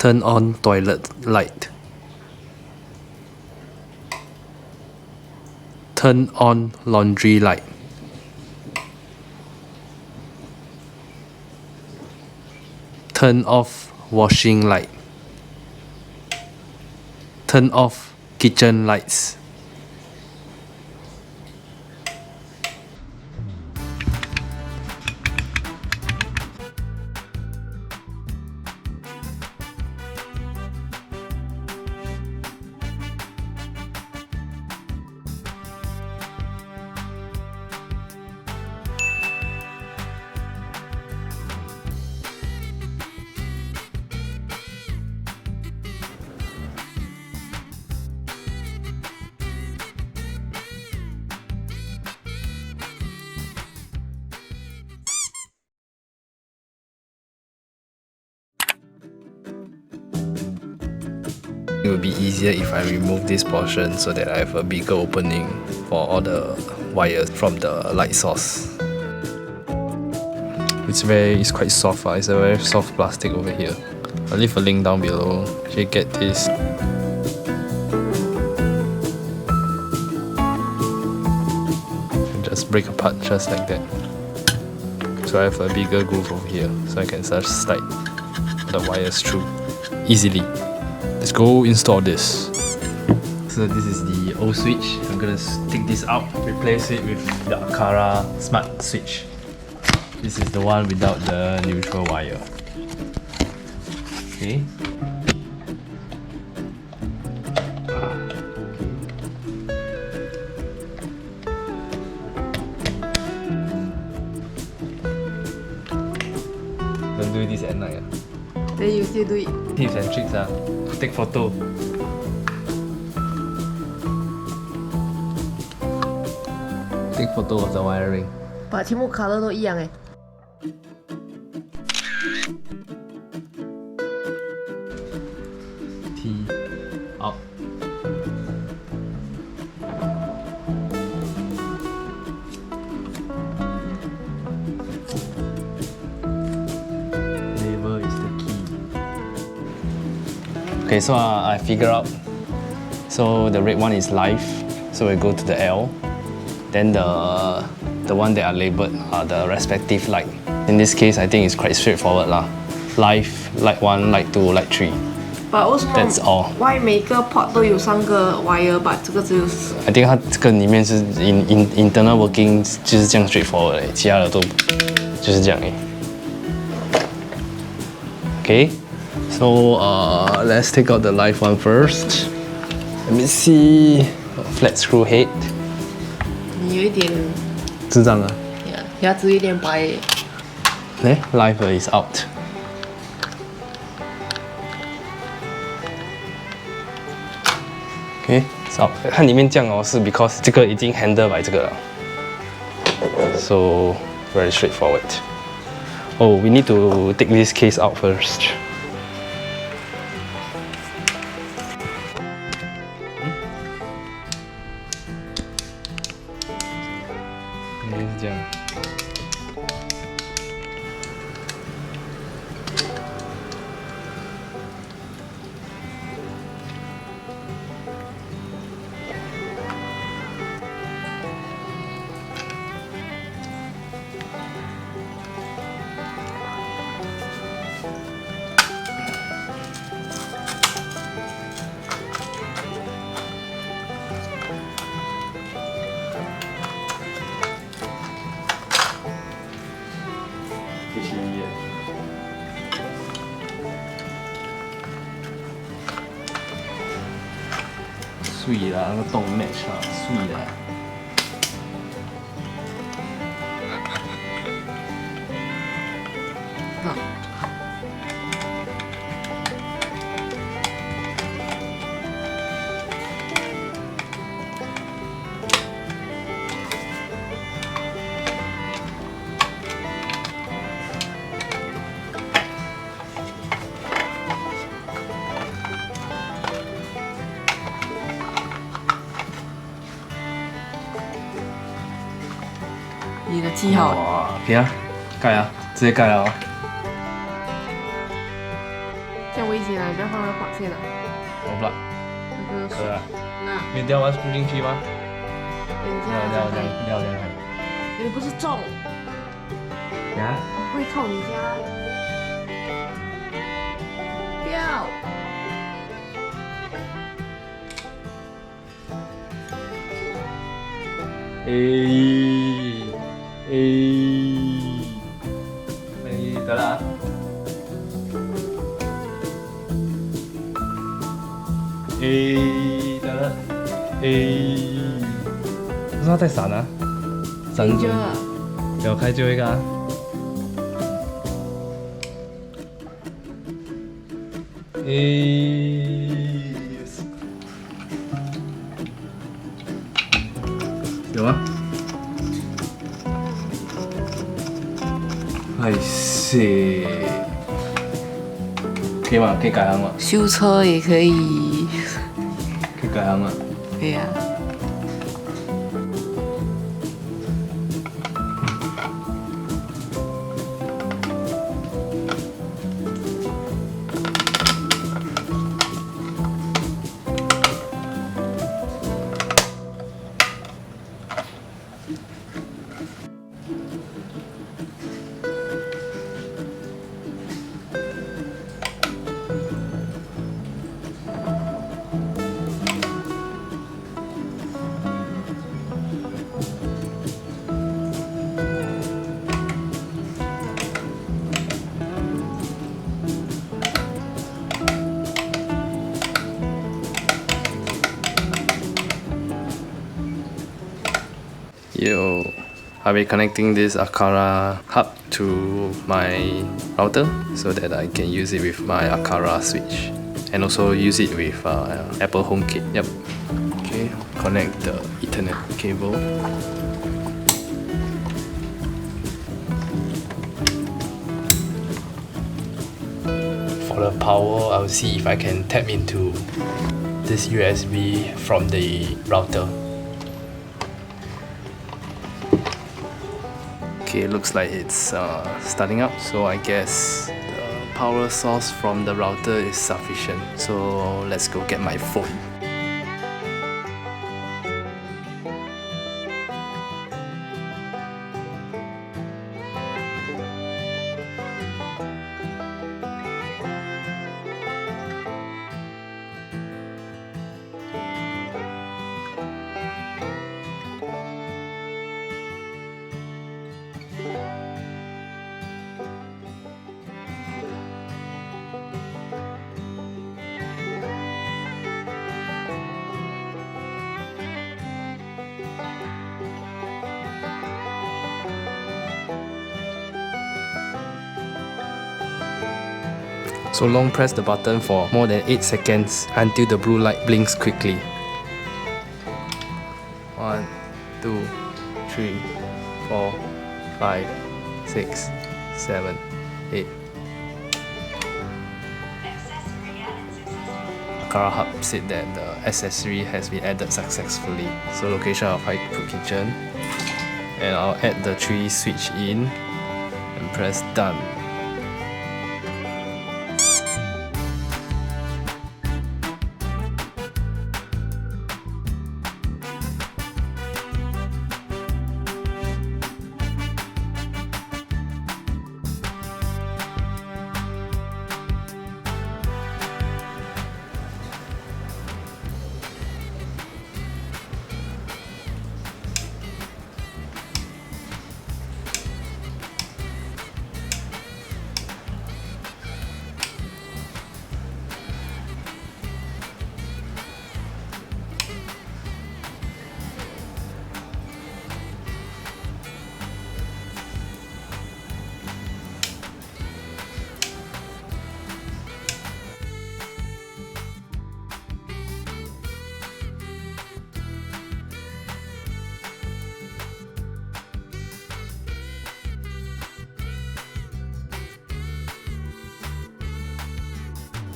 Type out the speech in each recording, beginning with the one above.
Turn on toilet light. Turn on laundry light. Turn off washing light. Turn off kitchen lights. It would be easier if I remove this portion so that I have a bigger opening for all the wires from the light source. It's quite soft. It's a very soft plastic over here. I'll leave a link down below. You get this. And just break apart just like that. So I have a bigger groove over here, so I can just slide the wires through easily. Let's go install this. So this is the old switch. I'm gonna take this out, replace it with the Aqara smart switch. This is the one without the neutral wire. Okay. Don't do this at night. Then you still do it. Tips and tricks take photo. Take photo of the wiring. 把全部 color 都一样哎。T out. Label is the key. Okay, so I figure out. So the red one is live. So we go to the L. Then the one that are labeled are the respective light. In this case, I think it's quite straightforward lah. Live, light 1, light 2, light 3. But 为什么 That's all. Why 每个 port 都有3个 wire， but 这个只有I think 它这个里面是 internal working 就是这样 straightforward 的，其他的都就是这样诶。Okay, so let's take out the live one first. Let me see. Flat screw head. 你有一点，智障啊！牙齿有点白。Live is out. Okay, so 看里面这样哦，是 because 这个已经 handle by 这个了。So very straightforward. Oh, we need to take this case out first. This is 碎啦，那个洞 match 啦，碎啦。你的记号。哇，给啊，盖啊，直接盖了哦。这样危险啊！你不要放那个绑线了。我不啦，那个水，那你掉完输进去吗？人家掉，你不是中，呀？会扣你家。不要。得了啊。得了。不是它在闪啊，闪你就要开最后一个啊。有吗？哎塞，可以吗？可以改行吗？修车也可以。可以改行吗？可以啊。Yo, I'll be connecting this Aqara hub to my router so that I can use it with my Aqara switch and also use it with Apple HomeKit. Yep. Okay, connect the Ethernet cable. For the power, I'll see if I can tap into this USB from the router. Okay, looks like it's starting up, so I guess the power source from the router is sufficient. So let's go get my phone. So long press the button for more than 8 seconds until the blue light blinks quickly. 1, 2, 3, 4, 5, 6, 7, 8. Aqara Hub said that the accessory has been added successfully. So location of high-put kitchen. And I'll add the 3 switch in and press done.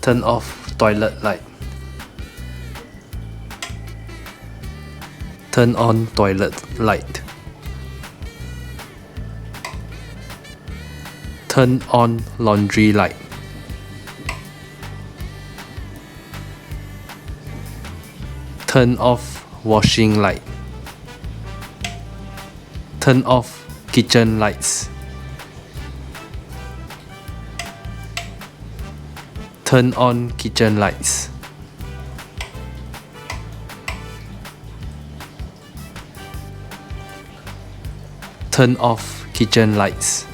Turn off toilet light. Turn on toilet light. Turn on laundry light. Turn off washing light. Turn off kitchen lights. Turn on kitchen lights. Turn off kitchen lights.